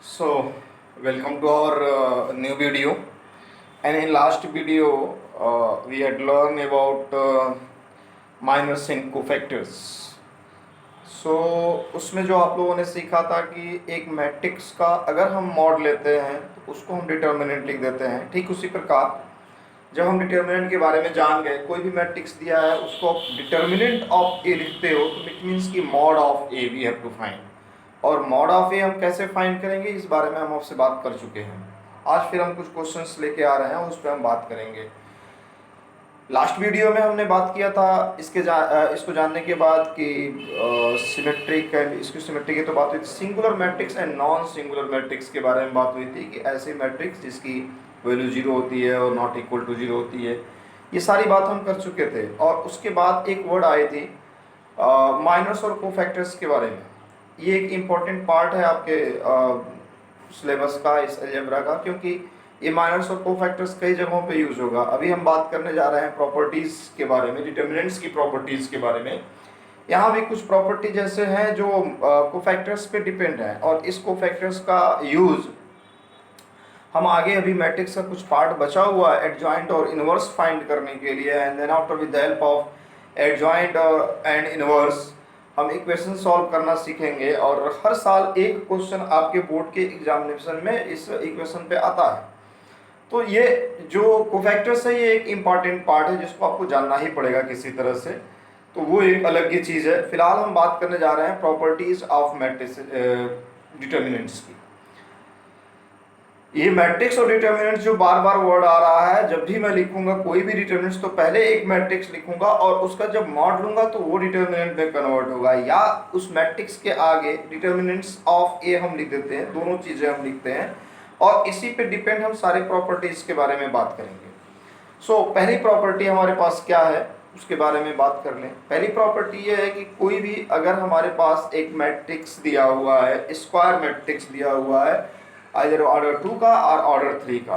So, welcome to our new video. And in last video, we had learned about minors and cofactors. So, उसमें जो आप लोगों ने सीखा था कि एक मैट्रिक्स का अगर हम मॉड लेते हैं तो उसको हम डिटर्मिनेंट लिख देते हैं। ठीक उसी प्रकार जब हम डिटर्मिनेंट के बारे में जान गए, कोई भी मैट्रिक्स दिया है उसको आप डिटर्मिनेंट ऑफ ए लिखते हो तो इट मीन्स कि mod of A we have to find. और मॉड ऑफ ए हम कैसे फाइंड करेंगे इस बारे में हम आपसे बात कर चुके हैं। आज फिर हम कुछ क्वेश्चंस लेके आ रहे हैं, उस पर हम बात करेंगे। लास्ट वीडियो में हमने बात किया था इसको जानने के बाद कि सिमेट्रिक एंड इसकी सिमेट्रिक की तो बात हुई थी, singular matrix and non singular matrix के बारे में बात हुई थी कि ऐसे मैट्रिक्स जिसकी वैल्यू 0 होती है और नॉट इक्वल टू 0 होती है। ये सारी बात हम कर चुके थे। और उसके बाद एक वर्ड आई थी माइनर्स और कोफैक्टर्स के बारे में। ये एक इम्पॉर्टेंट पार्ट है आपके सिलेबस का, इस अलजेब्रा का, क्योंकि ये माइनर्स और कोफैक्टर्स कई जगहों पे यूज होगा। अभी हम बात करने जा रहे हैं प्रॉपर्टीज के बारे में, डिटर्मिनेंट्स की प्रॉपर्टीज के बारे में। यहाँ भी कुछ प्रॉपर्टी जैसे हैं जो कोफैक्टर्स पे डिपेंड है, और इस कोफैक्टर्स का यूज हम आगे अभी मैट्रिक्स का कुछ पार्ट बचा हुआ है एडजॉइंट और इनवर्स फाइंड करने के लिए, and then after with the help of adjoint and inverse हम इक्वेशन सॉल्व करना सीखेंगे। और हर साल एक क्वेश्चन आपके बोर्ड के एग्जामिनेशन में इस इक्वेशन पे आता है। तो ये जो कोफैक्टर्स है ये एक इम्पॉर्टेंट पार्ट है जिसको आपको जानना ही पड़ेगा किसी तरह से, तो वो एक अलग ही चीज़ है। फिलहाल हम बात करने जा रहे हैं प्रॉपर्टीज ऑफ मैट्रिक्स डिटर्मिनेंट्स की। ये मैट्रिक्स और डिटर्मिनेंट्स जो बार बार वर्ड आ रहा है, जब भी मैं लिखूंगा कोई भी डिटर्मिनेंट्स तो पहले एक मैट्रिक्स लिखूंगा और उसका जब मॉड लूंगा तो वो डिटर्मिनेंट में कन्वर्ट होगा, या उस मैट्रिक्स के आगे डिटर्मिनेंट्स ऑफ ए हम लिख देते हैं। दोनों चीजें हम लिखते हैं और इसी पे डिपेंड हम सारे प्रॉपर्टीज के बारे में बात करेंगे। सो पहली प्रॉपर्टी हमारे पास क्या है उसके बारे में बात कर लें। पहली प्रॉपर्टी ये है कि कोई भी अगर हमारे पास एक मैट्रिक्स दिया हुआ है, स्क्वायर मैट्रिक्स दिया हुआ है आइदर ऑर्डर 2 का और ऑर्डर 3 का,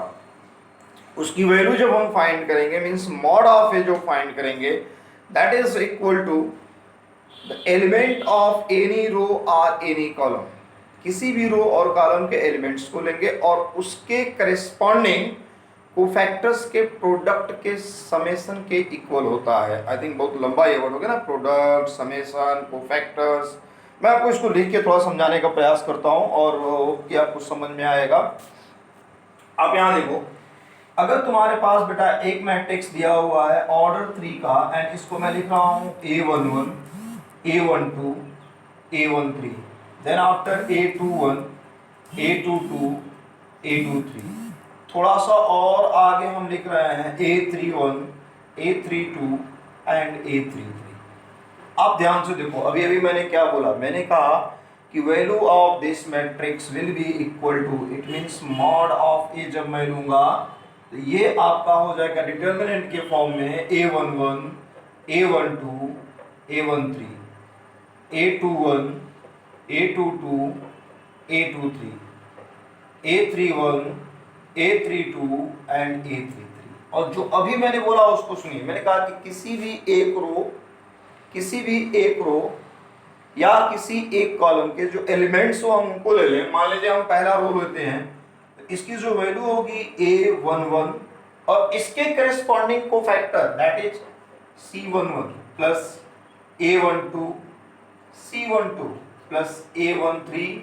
उसकी वैल्यू जब हम फाइंड करेंगे मींस मॉड ऑफ ए जो फाइंड करेंगे that is equal to the element of any row और एनी कॉलम। किसी भी रो और कॉलम के एलिमेंट्स को लेंगे और उसके करेस्पॉन्डिंग कोफैक्टर्स के प्रोडक्ट के समेशन के इक्वल होता है। आई थिंक बहुत लंबा ये वर्ड हो गया ना, प्रोडक्ट, समेशन, कोफैक्टर्स। मैं आपको इसको लिख के थोड़ा समझाने का प्रयास करता हूं और कि आपको समझ में आएगा। आप यहाँ देखो, अगर तुम्हारे पास बेटा एक मैट्रिक्स दिया हुआ है ऑर्डर 3 का, एंड इसको मैं लिख रहा हूँ A11, A12, A13, then after A21, A22, A23, थोड़ा सा और आगे हम लिख रहे हैं A31, A32 एंड A33। आप ध्यान से देखो, अभी अभी मैंने क्या बोला, मैंने कहा कि value of this matrix will be equal to, it means mod of A जब मैं लूंगा तो ये आपका हो जाएगा डिटर्मिनेंट के फॉर्म में A11, A12, A13, A21, A22, A23, A31, A32 and A33। और जो अभी मैंने बोला उसको सुनिए। मैंने कहा कि किसी भी एक रो या किसी एक कॉलम के जो एलिमेंट्स हो हम उनको ले लें। मान लीजिए हम पहला रो लेते हैं तो इसकी जो वैल्यू होगी A11 और इसके corresponding cofactor that is C11 plus A12, C12 plus A13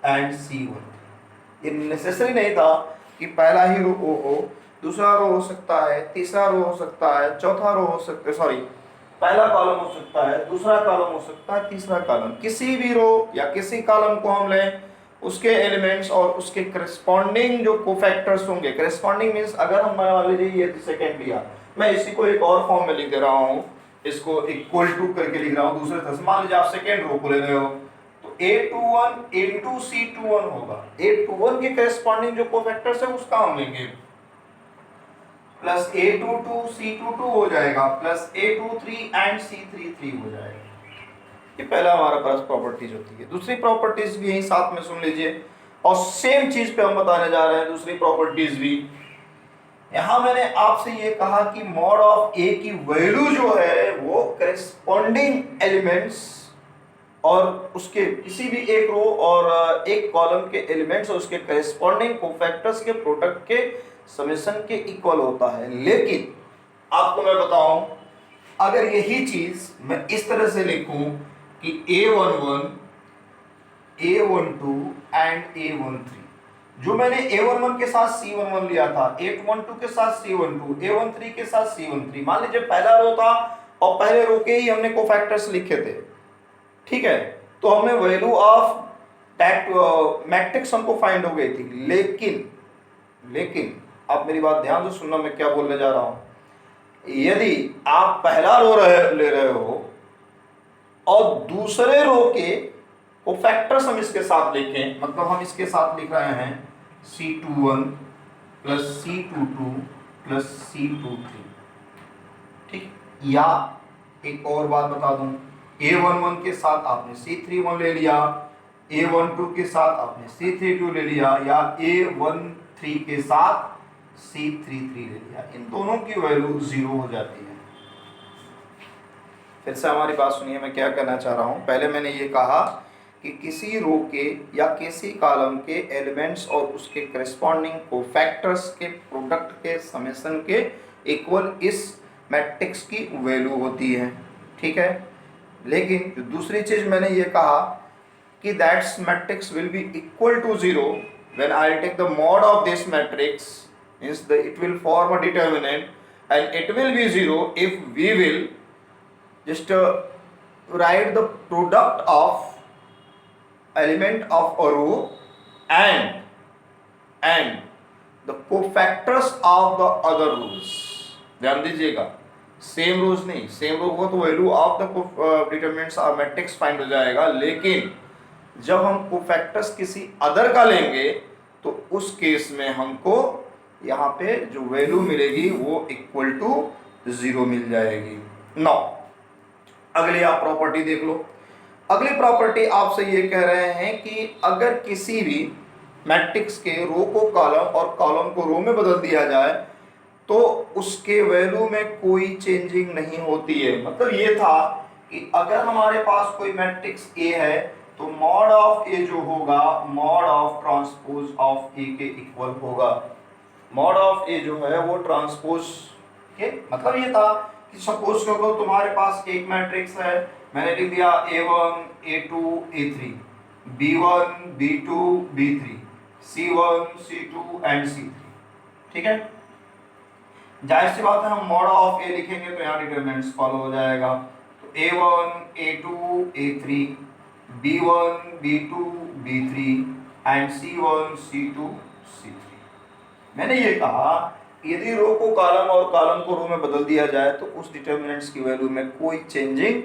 and C13। ये नेसेसरी नहीं था कि पहला ही रो हो, दूसरा रो हो सकता है, तीसरा रो हो सकता है, चौथा रो हो सकता है, सॉरी पहला कॉलम हो सकता है, दूसरा कॉलम हो सकता है, तीसरा कॉलम। किसी भी रो या किसी कॉलम को हम लें, उसके एलिमेंट्स और उसके करस्पॉन्डिंग जो कोफैक्टर्स होंगे। करस्पॉन्डिंग मींस अगर हम मान लीजिए ये सेकंड लिया, मैं इसी को एक और फॉर्म में लिख दे रहा हूँ, इसको इक्वल टू करके लिख रहा हूँ दूसरे तरह से। मान लीजिए आप सेकंड रो को ले रहे हो तो A21 into C21 होगा। A21 के करस्पॉन्डिंग जो कोफैक्टर्स है उसका हम लेंगे, प्लस A22 C22 हो जाएगा, प्लस A23 एंड C33 हो जाएगा। ये पहला हमारा पास प्रॉपर्टीज होती है। दूसरी प्रॉपर्टीज भी यही साथ में सुन लीजिए, और सेम चीज पे हम बताने जा रहे हैं दूसरी प्रॉपर्टीज भी। यहां मैंने आपसे ये कहा कि मॉड ऑफ ए की वैल्यू जो है वो करेस्पॉन्डिंग एलिमेंट्स और उसके किसी भी एक रो और एक कॉलम के एलिमेंट्स और उसके करेस्पॉन्डिंग कोफैक्टर्स के प्रोडक्ट के समेशन के इक्वल होता है। लेकिन आपको मैं बताऊं, अगर यही चीज मैं इस तरह से लिखूं कि A11, A12 एंड A13, जो मैंने A11 के साथ C11 लिया था, A12 के साथ C12, A13 के साथ C13, मान लीजिए पहला रो था और पहले रो के ही हमने कोफैक्टर्स लिखे थे, ठीक है, तो हमें वैल्यू ऑफ दैट मैट्रिक्स हमको फाइंड हो गई थी। लेकिन आप मेरी बात ध्यान से सुनना, मैं क्या बोलने जा रहा हूं। यदि आप पहला रो ले रहे हो और दूसरे रो के कोफैक्टर्स हम इसके साथ लिखें, मतलब हम इसके साथ लिख रहे हैं C21 plus C22 plus C23, ठीक। या एक और बात बता दूं, A11 के साथ आपने C31 ले लिया, A12 के साथ आपने C32 ले लिया, या A13 के साथ C33 ले लिया, इन दोनों की वैल्यू 0 हो जाती है। फिर से हमारी बात सुनिए, मैं क्या कहना चाह रहा हूँ। पहले मैंने ये कहा कि किसी रो के या किसी कॉलम के एलिमेंट्स और उसके करेस्पॉन्डिंग कोफैक्टर्स के प्रोडक्ट के समेशन के इक्वल इस मैट्रिक्स की वैल्यू होती है, ठीक है। लेकिन जो दूसरी चीज मैंने ये कहा कि that's matrix will be equal to 0 when I take the mod of this matrix, means it will form a determinant and it will be 0 if we will just write the product of element of a row and the cofactors of the other rows। ध्यान दीजिएगा, same रोज नहीं, same row हो तो value of the determinants और matrix find हो जाएगा। लेकिन जब हम कोफैक्टर्स किसी अदर का लेंगे तो उस केस में हमको यहाँ पे जो वैल्यू मिलेगी वो इक्वल टू 0 मिल जाएगी। नौ अगली आप प्रॉपर्टी देख लो। अगली प्रॉपर्टी आपसे ये कह रहे हैं कि अगर किसी भी मैट्रिक्स के रो को कॉलम और कॉलम को रो में बदल दिया जाए तो उसके वैल्यू में कोई चेंजिंग नहीं होती है। मतलब ये था कि अगर हमारे पास कोई मैट्रिक्स ए है तो मॉड ऑफ ए जो होगा मॉड ऑफ ट्रांसपोज ऑफ ए के इक्वल होगा। मॉड ऑफ ए जो है वो ट्रांसपोज के मतलब ये था कि सपोज करो तुम्हारे पास एक मैट्रिक्स है, मैंने लिख दिया A1 A2 A3 B1 B2 B3 C1 C2 and C3, ठीक है। जाहिर सी बात है हम मॉड ऑफ ए लिखेंगे तो यहाँ डिटरमिनेंट्स फॉलो हो जाएगा। तो A1 A2 A3 B1 B2 B3 and C1 C2 C3। मैंने ये कहा यदि रो को कॉलम और कॉलम को रो में बदल दिया जाए तो उस डिटरमिनेंट्स की वैल्यू में कोई चेंजिंग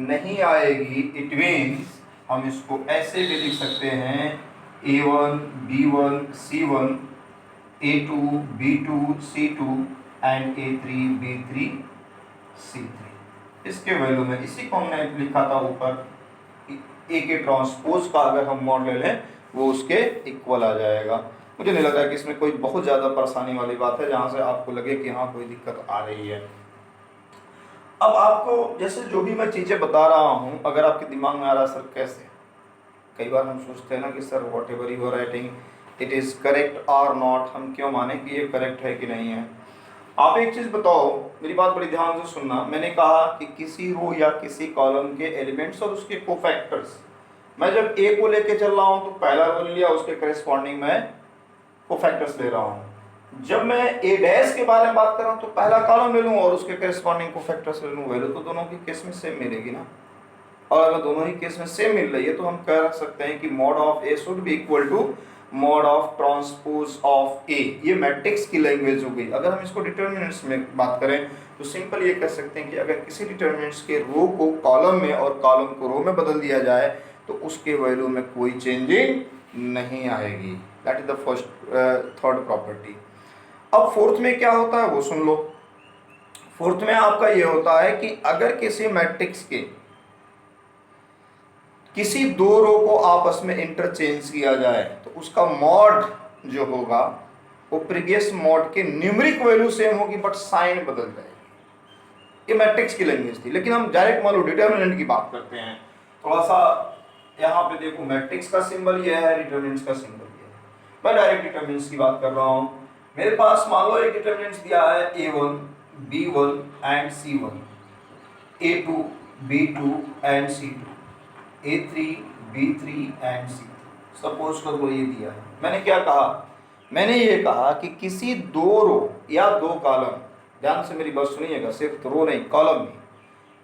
नहीं आएगी। इट मींस हम इसको ऐसे भी लिख सकते हैं A1 B1 C1 A2 B2 C2 and A3 B3 C3। इसके वैल्यू में इसी को हमने लिखा था ऊपर, ए के ट्रांसपोज का अगर हम मॉड ले लें वो उसके इक्वल आ जाएगा। मुझे नहीं लगा कि इसमें कोई बहुत ज़्यादा परेशानी वाली बात है जहाँ से आपको लगे कि हाँ कोई दिक्कत आ रही है। अब आपको जैसे जो भी मैं चीज़ें बता रहा हूँ अगर आपके दिमाग में आ रहा सर कैसे, कई बार हम सोचते हैं ना कि sir whatever you are writing it is correct और नॉट, हम क्यों माने कि ये करेक्ट है कि नहीं है। आप एक चीज़ बताओ, मेरी बात बड़ी ध्यान से सुनना। मैंने कहा कि किसी रो या किसी कॉलम के एलिमेंट्स और उसके कोफैक्टर्स, मैं जब ए को लेके चल रहा हूँ तो पहला रो लिया, उसके करेस्पॉन्डिंग मैं कोफैक्टर्स ले रहा हूँ। जब मैं ए डैश के बारे में बात कर रहा हूँ तो पहला कॉलम ले लूँ और उसके करेस्पॉन्डिंग कोफैक्टर्स ले लूँ, वैल्यू तो दोनों की केस में सेम मिलेगी ना। और अगर दोनों ही केस में सेम मिल रही है तो हम कह सकते हैं कि mod of A should be equal to mod of transpose of A. ये मैट्रिक्स की लैंग्वेज हो गई। अगर हम इसको डिटर्मिनेंट्स में बात करें तो सिंपल ये कह सकते हैं कि अगर किसी डिटर्मिनेंट्स के रो को कॉलम में और कॉलम को रो में बदल दिया जाए तो उसके वैल्यू में कोई चेंजिंग नहीं आएगी। That is the first third property. अब फोर्थ में क्या होता है वो सुन लो। फोर्थ में आपका ये होता है कि अगर किसी मैट्रिक्स के किसी दो रो को आपस में इंटरचेंज किया जाए तो उसका मॉड जो होगा वो प्रीवियस मॉड के न्यूमेरिक वैल्यू सेम होगी बट साइन बदल जाएगी। ये मैट्रिक्स की लैंग्वेज थी। लेकिन हम डायरेक्ट मान लो डिटर्मिनेंट की बात करते हैं थोड़ा सा यहाँ पे देखो, मैट्रिक्स का सिंबल ये है, डिटरमिनेंट्स का सिंबल ये है। मैं डायरेक्ट डिटरमिनेंट्स की बात कर रहा हूँ। मेरे पास मान लो एक डिटरमिनेंट्स दिया है A1, B1 and C1, A2, B2 and C2, A3, B3 and C3। Suppose करो ये दिया है, मैंने क्या कहा, मैंने ये कहा कि किसी दो रो या दो कॉलम, ध्यान से मेरी बात सुनिएगा, सिर्फ रो नहीं कॉलम भी,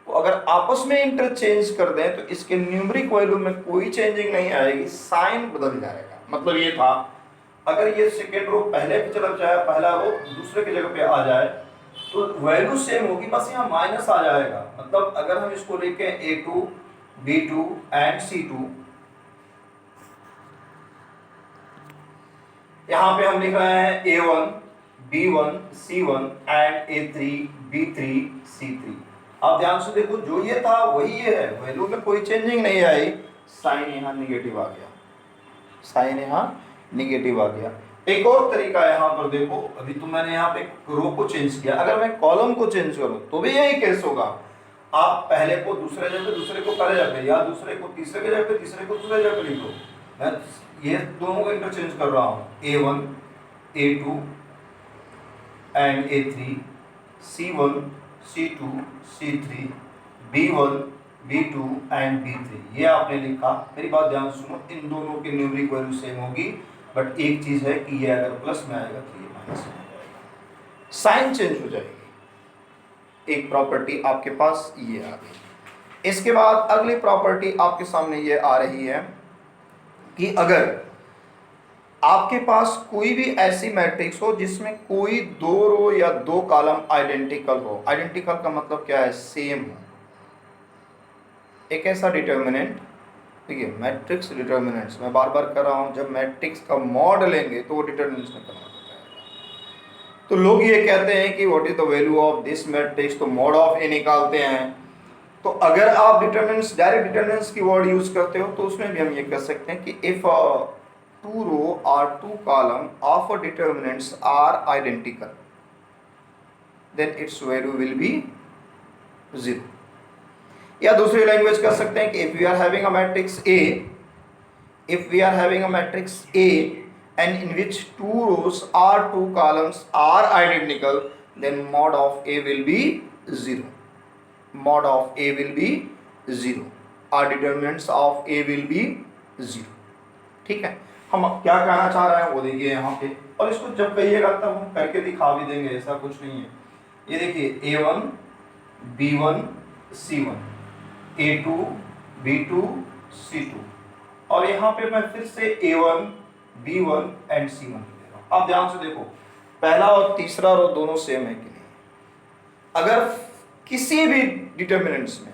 तो अगर आपस में इंटरचेंज कर दें तो इसके न्यूमरिक वैल्यू में कोई चेंजिंग नहीं आएगी, साइन बदल जाएगा। मतलब ये था, अगर ये सेकेंड रो पहले की तरफ जाए, पहला रो दूसरे की जगह पे आ जाए, तो वैल्यू सेम होगी, बस यहाँ माइनस आ जाएगा। मतलब अगर हम इसको लिखें A2, B2 एंड C2, यहाँ पे हम लिख रहे हैं A1, B1, C1 and A3, B3, C3। आप ध्यान से देखो, जो ये था वही ये है, वैल्यू में कोई चेंजिंग नहीं आई, साइन यहाँ निगेटिव आ गया, साइन यहाँ निगेटिव आ गया। एक और तरीका यहाँ पर देखो, अभी तो मैंने यहाँ पे रो को चेंज किया, अगर मैं कॉलम को चेंज करूं तो भी यही केस होगा। आप पहले को दूसरे जगह, दूसरे को पहले जगह, या दूसरे को तीसरे के जगह, तीसरे को दूसरे जगह लिखो। मैं ये दोनों को इंटरचेंज कर रहा हूँ, A1, A2 and A3, C1, C2, C3, B1, B2 and B3। ये आपने लिखा, मेरी बात ध्यान से सुनो, इन दोनों की न्यूमरिक वैल्यू सेम होगी, बट एक चीज है कि ये अगर प्लस में आएगा तो ये माइनस में आएगा, साइन चेंज हो जाएगी। एक प्रॉपर्टी आपके पास ये आ गई। इसके बाद अगली प्रॉपर्टी आपके सामने ये आ रही है कि अगर आपके पास कोई भी ऐसी मैट्रिक्स हो जिसमें कोई दो रो या दो कॉलम आइडेंटिकल हो, आइडेंटिकल का मतलब क्या है, सेम हो, एक ऐसा डिटर्मिनेंट, देखिए मैट्रिक्स डिटर्मिनेंट्स, मैं बार बार कर रहा हूं, जब मैट्रिक्स का मॉड लेंगे तो वो डिटर्मिनेंट्स में कन्वर्ट हो जाएगा। तो लोग ये कहते हैं कि what is the value of this matrix, तो मॉड ऑफ ए निकालते हैं। तो अगर आप डिटर्मिनेंट्स, डायरेक्ट डिटर्मिनेंट्स की वर्ड यूज करते हो तो उसमें भी हम ये कह सकते हैं कि if two row or two column of a determinants are identical, then its value will be 0। या दूसरी लैंग्वेज कर सकते हैं कि if we are having a matrix A, if we are having a matrix A and in which two rows or two columns are identical, then mod of A will be 0, mod of A will be 0, or determinants of A will be 0। ठीक है, हम क्या कहना चाह रहे हैं वो देखिए यहाँ पे, और इसको जब कहिएगा तब हम करके दिखा भी देंगे, ऐसा कुछ नहीं है। ये देखिए A1, B1, C1, A2, B2, C2, और यहाँ पे मैं फिर से A1, B1 एंड C1 दे रहा हूँ। आप ध्यान से देखो, पहला और तीसरा रो दोनों सेम है कि नहीं। अगर किसी भी डिटर्मिनेंट्स में,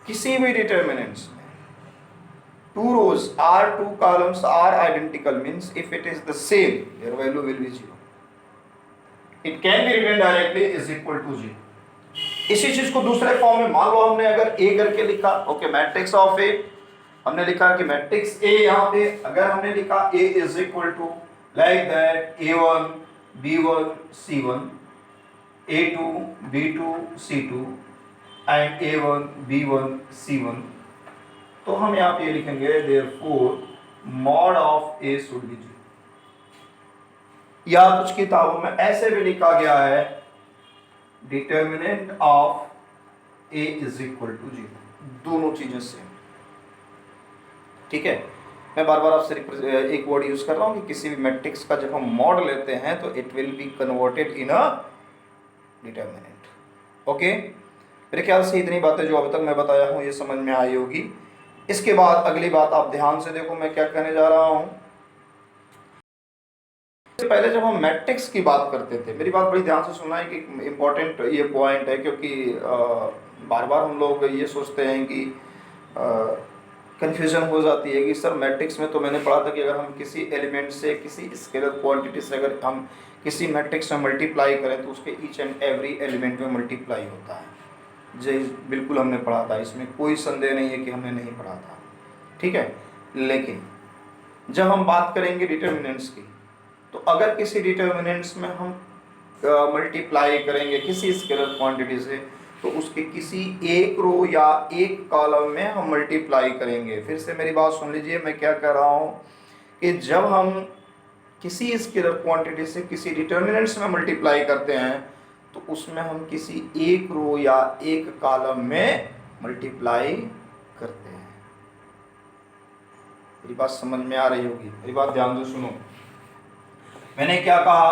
किसी भी डिटर्मिनेंट्स में two rows or two columns are identical, means if it is the same, their value will be 0। it can be written directly is equal to 0। इसी चीज को दूसरे फॉर्म में, मान लो हमने अगर A करके लिखा, ओके मैट्रिक्स ऑफ A, हमने लिखा कि मैट्रिक्स A, यहाँ पे अगर हमने लिखा A is equal to like that A1, B1, C1, A2, B2, C2 and A1, B1, C1, तो हम यहाँ पे लिखेंगे therefore mod of A should be 0। या कुछ किताबों में ऐसे भी लिखा गया है determinant of A is equal to 0, दोनों चीजें सेम। ठीक है, मैं बार बार आपसे एक वर्ड यूज कर रहा हूँ कि किसी भी मैट्रिक्स का जब हम मॉड लेते हैं तो it will be converted in a determinant. Okay, मेरे ख्याल से इतनी बातें जो अब तक मैं बताया हूँ ये समझ में आई होगी। इसके बाद अगली बात आप ध्यान से देखो, मैं क्या कहने जा रहा हूं। पहले जब हम मैट्रिक्स की बात करते थे, मेरी बात बड़ी ध्यान से सुनना है कि इम्पोर्टेंट ये पॉइंट है, क्योंकि बार बार हम लोग ये सोचते हैं कि कंफ्यूजन हो जाती है कि सर मैट्रिक्स में तो मैंने पढ़ा था कि अगर हम किसी एलिमेंट से, किसी स्केलर क्वांटिटी से अगर हम किसी मैट्रिक्स में मल्टीप्लाई करें तो उसके ईच एंड एवरी एलिमेंट में मल्टीप्लाई होता है। जी बिल्कुल हमने पढ़ा था, इसमें कोई संदेह नहीं है कि हमने नहीं पढ़ा था। ठीक है, लेकिन जब हम बात करेंगे डिटर्मिनेंट्स की, तो अगर किसी डिटर्मिनेंट्स में हम मल्टीप्लाई करेंगे किसी स्केलर क्वांटिटी से, तो उसके किसी एक रो या एक कॉलम में हम मल्टीप्लाई करेंगे। फिर से मेरी बात सुन लीजिए, मैं क्या कह रहा हूँ कि जब हम किसी स्केलर क्वांटिटी से किसी डिटर्मिनेंट्स में मल्टीप्लाई करते हैं तो उसमें हम किसी एक रो या एक कॉलम में मल्टीप्लाई करते हैं। मेरी बात समझ में आ रही होगी, मेरी बात ध्यान से सुनो। मैंने क्या कहा,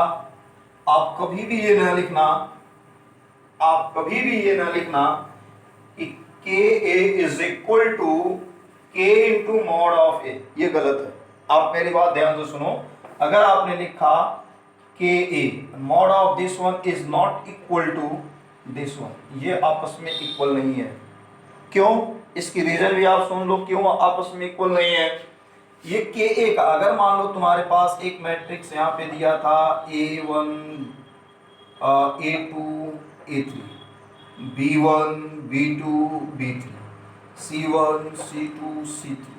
आप कभी भी ये ना लिखना, आप कभी भी ये ना लिखना कि के ए इज इक्वल टू के इंटू मॉड ऑफ ए, ये गलत है। आप मेरी बात ध्यान से सुनो, अगर आपने लिखा के A mod of this one is not equal to this one, ये आपस में इक्वल नहीं है। क्यों? इसकी रीजन भी आप सुन लो क्यों आपस में इक्वल नहीं है। ये के ए का, अगर मान लो तुम्हारे पास एक मैट्रिक्स यहाँ पे दिया था A1 A2 A3, B1 B2 B3, C1 C2 C3,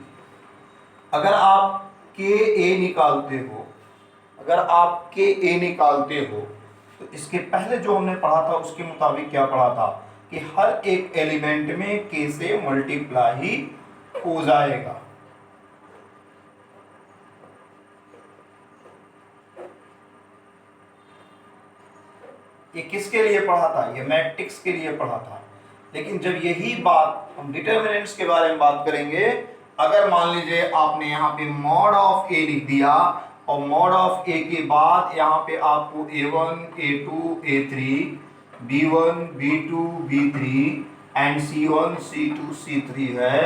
अगर आप के ए निकालते हो, अगर आप के ए निकालते हो तो इसके पहले जो हमने पढ़ा था उसके मुताबिक क्या पढ़ा था कि हर एक एलिमेंट में के से मल्टीप्लाई हो जाएगा। ये किसके लिए पढ़ा था? ये मैट्रिक्स के लिए पढ़ा था। लेकिन जब यही बात हम डिटर्मिनेंट्स के बारे में बात करेंगे, अगर मान लीजिए आपने यहाँ पे मॉड ऑफ ए लिख दिया और मॉड ऑफ ए के बाद यहाँ पे आपको A1 A2 A3 B1 B2 B3 and C1 C2 C3 है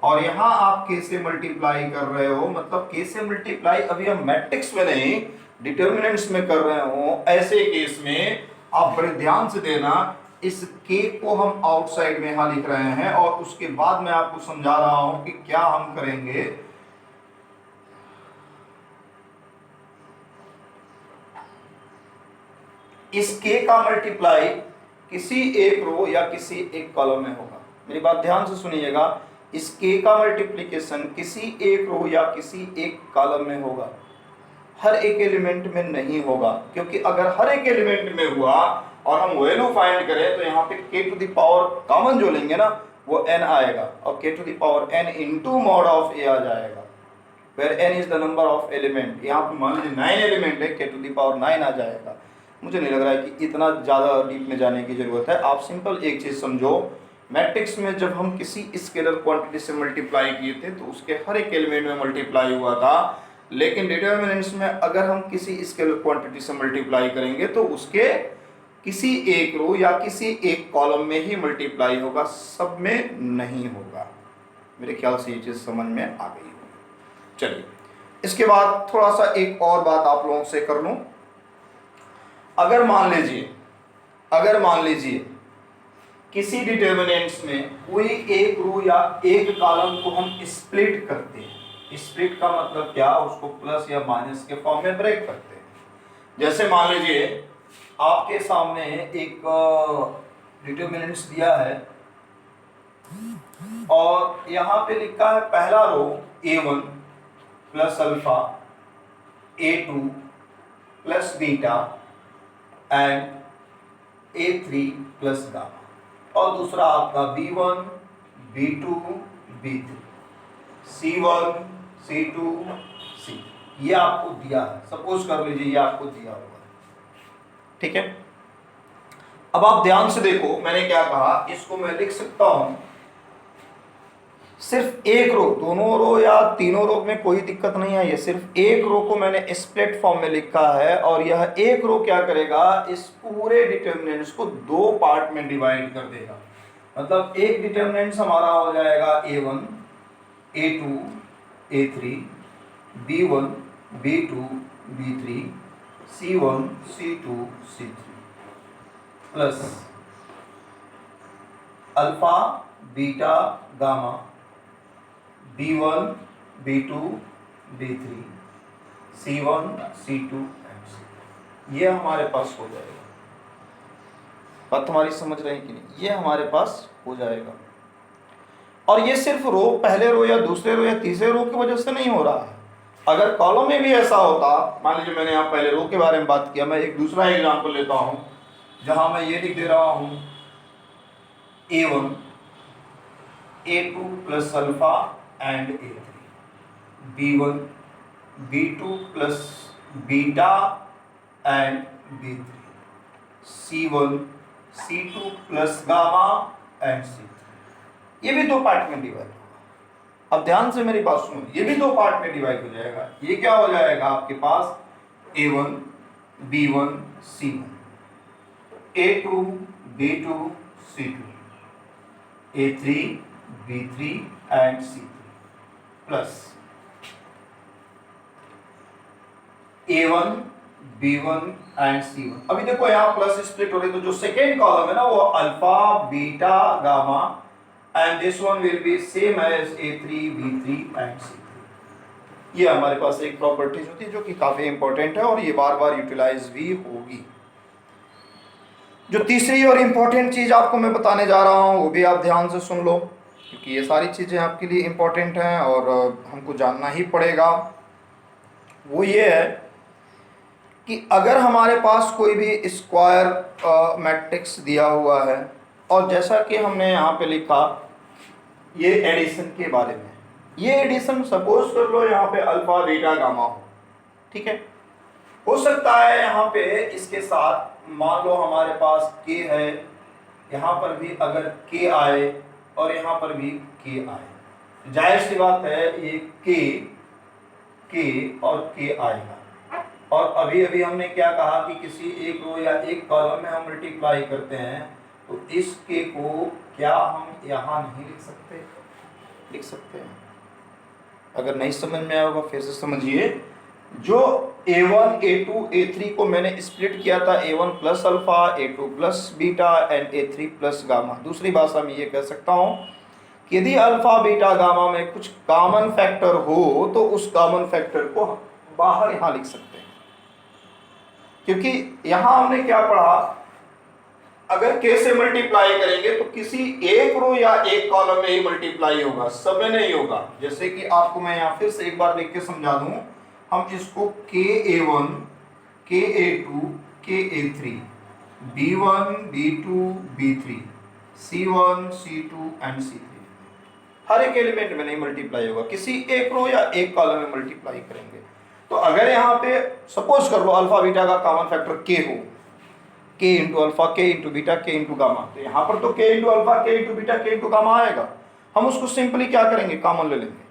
और यहाँ आप के से मल्टीप्लाई कर रहे हो, मतलब के से मल्टीप्लाई अभी हम मैट्रिक्स में नहीं डिटर्मिनेंट्स में कर रहे हो। ऐसे केस में आप बड़े ध्यान से देना, इस के को हम आउटसाइड में यहां लिख रहे हैं और उसके बाद मैं आपको समझा रहा हूं कि क्या हम करेंगे। इस के का मल्टीप्लाई किसी एक रो या किसी एक कॉलम में होगा। मेरी बात ध्यान से सुनिएगा, इस के का मल्टीप्लिकेशन किसी एक रो या किसी एक कॉलम में होगा, हर एक एलिमेंट में नहीं होगा। क्योंकि अगर हर एक एलिमेंट में हुआ और हम वैल्यू फाइंड करें तो यहाँ पे k to the power common जो लेंगे ना वो n आएगा और k to the power n into mod of a आ जाएगा, where n is the number of element. यहाँ पे मान लीजिए 9 एलिमेंट है, k टू द पावर 9 आ जाएगा। मुझे नहीं लग रहा है कि इतना ज़्यादा डीप में जाने की जरूरत है। आप सिंपल एक चीज़ समझो, मैट्रिक्स में जब हम किसी स्केलर क्वांटिटी से मल्टीप्लाई किए थे तो उसके हर एक एलिमेंट में मल्टीप्लाई हुआ था, लेकिन डिटर्मिनेंट्स में अगर हम किसी स्केलर क्वांटिटी से मल्टीप्लाई करेंगे तो उसके किसी एक रो या किसी एक कॉलम में ही मल्टीप्लाई होगा, सब में नहीं होगा। मेरे ख्याल से ये चीज़ समझ में आ गई होगी। चलिए इसके बाद थोड़ा सा एक और बात आप लोगों से कर लूँ। अगर मान लीजिए किसी डिटर्मिनेंट्स में कोई एक रो या एक कॉलम को हम स्प्लिट करते हैं। स्प्लिट का मतलब क्या, उसको प्लस या माइनस के फॉर्म में ब्रेक करते हैं। जैसे मान लीजिए आपके सामने एक डिटर्मिनेंट्स दिया है और यहाँ पे लिखा है पहला रो A1 plus alpha, A2 plus beta and A3 plus gamma, और दूसरा आपका B1 B2 B3 C1 C2 C, ये आपको दिया है। सपोज कर लीजिए ये आपको दिया हुआ है, ठीक है। अब आप ध्यान से देखो, मैंने क्या कहा, इसको मैं लिख सकता हूं सिर्फ एक रो, दोनों रो या तीनों रो में कोई दिक्कत नहीं है। ये सिर्फ एक रो को मैंने स्प्लिट फॉर्म में लिखा है और यह एक रो क्या करेगा, इस पूरे डिटर्मिनेंट्स को दो पार्ट में डिवाइड कर देगा। मतलब एक डिटर्मिनेंट्स हमारा हो जाएगा A1 A2 A3 B1 B2 B3 C1 C2 C3 plus alpha beta gamma B1 B2 B3 C1 C2 and C। ये हमारे पास हो जाएगा। बात तुम्हारी समझ रहे हैं कि नहीं? ये हमारे पास हो जाएगा। और ये सिर्फ रो, पहले रो या दूसरे रो या तीसरे रो की वजह से नहीं हो रहा है। अगर कॉलम में भी ऐसा होता, मान लीजिए मैंने यहाँ पहले रो के बारे में बात किया, मैं एक दूसरा एग्जांपल लेता हूँ जहाँ मैं ये लिख दे रहा हूँ A1 A2 plus alpha and A3, B1 B2 plus beta and B3, C1 C2 plus gamma and C3। ये भी दो पार्ट में डिवाइड होगा। अब ध्यान से मेरी बात सुनो, ये भी दो पार्ट में डिवाइड हो जाएगा। ये क्या हो जाएगा आपके पास A1 B1 C1, A2 B2 C2, A3 B3 and C3 plus A1 B1 and C1। अभी देखो यहाँ प्लस स्प्लिट हो रही, तो जो सेकेंड कॉलम है ना वो alpha beta gamma and this one will be same as A3 B3 and C3। ये हमारे पास एक प्रॉपर्टीज होती है जो कि काफी इंपॉर्टेंट है और ये बार बार यूटिलाइज भी होगी। जो तीसरी और इम्पोर्टेंट चीज आपको मैं बताने जा रहा हूँ वो भी आप ध्यान से सुन लो, क्योंकि ये सारी चीजें आपके लिए इम्पोर्टेंट हैं और हमको जानना ही पड़ेगा। वो ये है कि अगर हमारे पास कोई भी स्क्वायर मैट्रिक्स दिया हुआ है और जैसा कि हमने यहाँ पे लिखा ये एडिशन के बारे में, ये एडिशन सपोज कर लो यहाँ पे अल्फा बीटा गामा हो, ठीक है। हो सकता है यहाँ पे इसके साथ मान लो हमारे पास k है, यहाँ पर भी अगर k आए और यहाँ पर भी k आए, जाहिर सी बात है ये k और k आएगा। और अभी अभी हमने क्या कहा कि किसी एक रो या एक कॉलम में हम मल्टीप्लाई करते हैं, तो इस k को क्या हम यहाँ नहीं लिख सकते? लिख सकते हैं। अगर नहीं समझ में आया होगा फिर से समझिए। जो A1 A2 A3 को मैंने स्प्लिट किया था A1 plus alpha A2 plus beta and A3 plus gamma, दूसरी भाषा में ये कह सकता हूँ कि यदि अल्फा बीटा गामा में कुछ कॉमन फैक्टर हो तो उस कॉमन फैक्टर को बाहर यहाँ लिख सकते हैं। क्योंकि यहाँ हमने क्या पढ़ा, अगर k से मल्टीप्लाई करेंगे तो किसी एक रो या एक कॉलम में ही मल्टीप्लाई होगा, सब में नहीं होगा। जैसे कि आपको मैं यहाँ फिर से एक बार लिख के समझा दूं, हम इसको KA1 KA2 KA3 B1 B2 B3 C1 C2 and C3 हर एक एलिमेंट में नहीं मल्टीप्लाई होगा, किसी एक रो या एक कॉलम में मल्टीप्लाई करेंगे। तो अगर यहाँ पे सपोज कर लो अल्फा बीटा का कॉमन फैक्टर k हो, k into alpha k into beta k into gamma, तो यहाँ पर तो k into alpha k into beta k into gamma आएगा। हम उसको सिंपली क्या करेंगे, कॉमन ले लेंगे।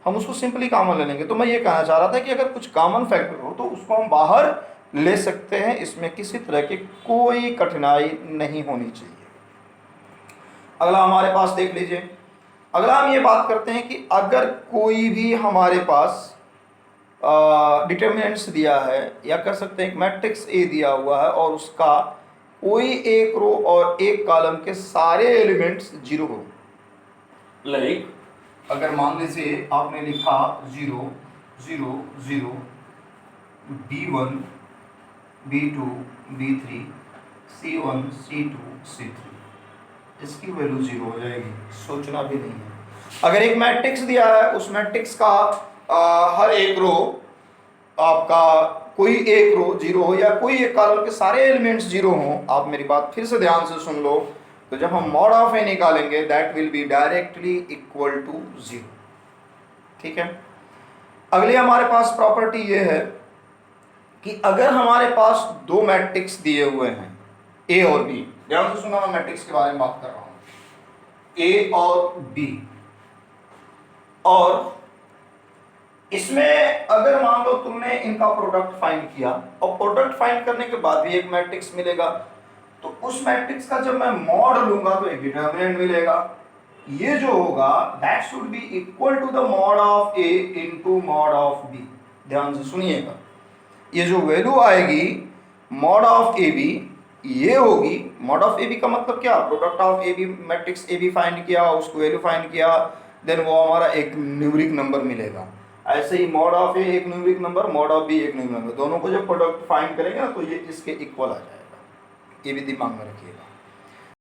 हम उसको सिंपली कॉमन ले लेंगे। तो मैं ये कहना चाह रहा था कि अगर कुछ कॉमन फैक्टर हो तो उसको हम बाहर ले सकते हैं, इसमें किसी तरह की कोई कठिनाई नहीं होनी चाहिए। अगला हमारे पास देख लीजिए, अगला हम ये बात करते हैं कि अगर कोई भी हमारे पास डिटर्मिनेंट्स दिया है या कर सकते हैं एक मैट्रिक्स ए दिया हुआ है और उसका कोई एक रो और एक कॉलम के सारे एलिमेंट्स जीरो हो। लाइक अगर मान लीजिए आपने लिखा 0 0 0 B1 B2 B3 C1 C2 C3, इसकी वैल्यू 0 हो जाएगी, सोचना भी नहीं है। अगर एक मैट्रिक्स दिया है, उस मैट्रिक्स का हर एक रो आपका कोई एक रो 0 हो या कोई एक कॉलम के सारे एलिमेंट्स 0 हो, आप मेरी बात फिर से ध्यान से सुन लो, तो जब हम मॉड ऑफ ए निकालेंगे that will be directly equal to 0, ठीक है। अगले हमारे पास प्रॉपर्टी ये है कि अगर हमारे पास दो मैट्रिक्स दिए हुए हैं ए और बी, ध्यान से सुना, मैं मैट्रिक्स के बारे में बात कर रहा हूं, ए और बी, और इसमें अगर मान लो तुमने इनका प्रोडक्ट फाइंड किया और प्रोडक्ट फाइंड करने के बाद भी एक मैट्रिक्स मिलेगा, तो उस मैट्रिक्स का जब मैं मॉड लूंगा तो एक डिटर्मिनेंट मिलेगा। ये जो होगा that should be equal to the mod of A into mod of B. ध्यान से सुनिएगा, ये जो वैल्यू आएगी मॉड ऑफ ए बी, ये होगी मॉड ऑफ ए बी का मतलब क्या, product of A B, matrix A B find किया, उसको वैल्यू फाइंड किया, देन वो हमारा एक न्यूमरिक नंबर मिलेगा। ऐसे ही मॉड ऑफ ए एक numeric number, mod of B एक न्यूमरिक नंबर, दोनों को जब प्रोडक्ट फाइंड करेंगे ना तो ये इसके इक्वल आ जाएगा। ये भी दिमाग में रखिएगा।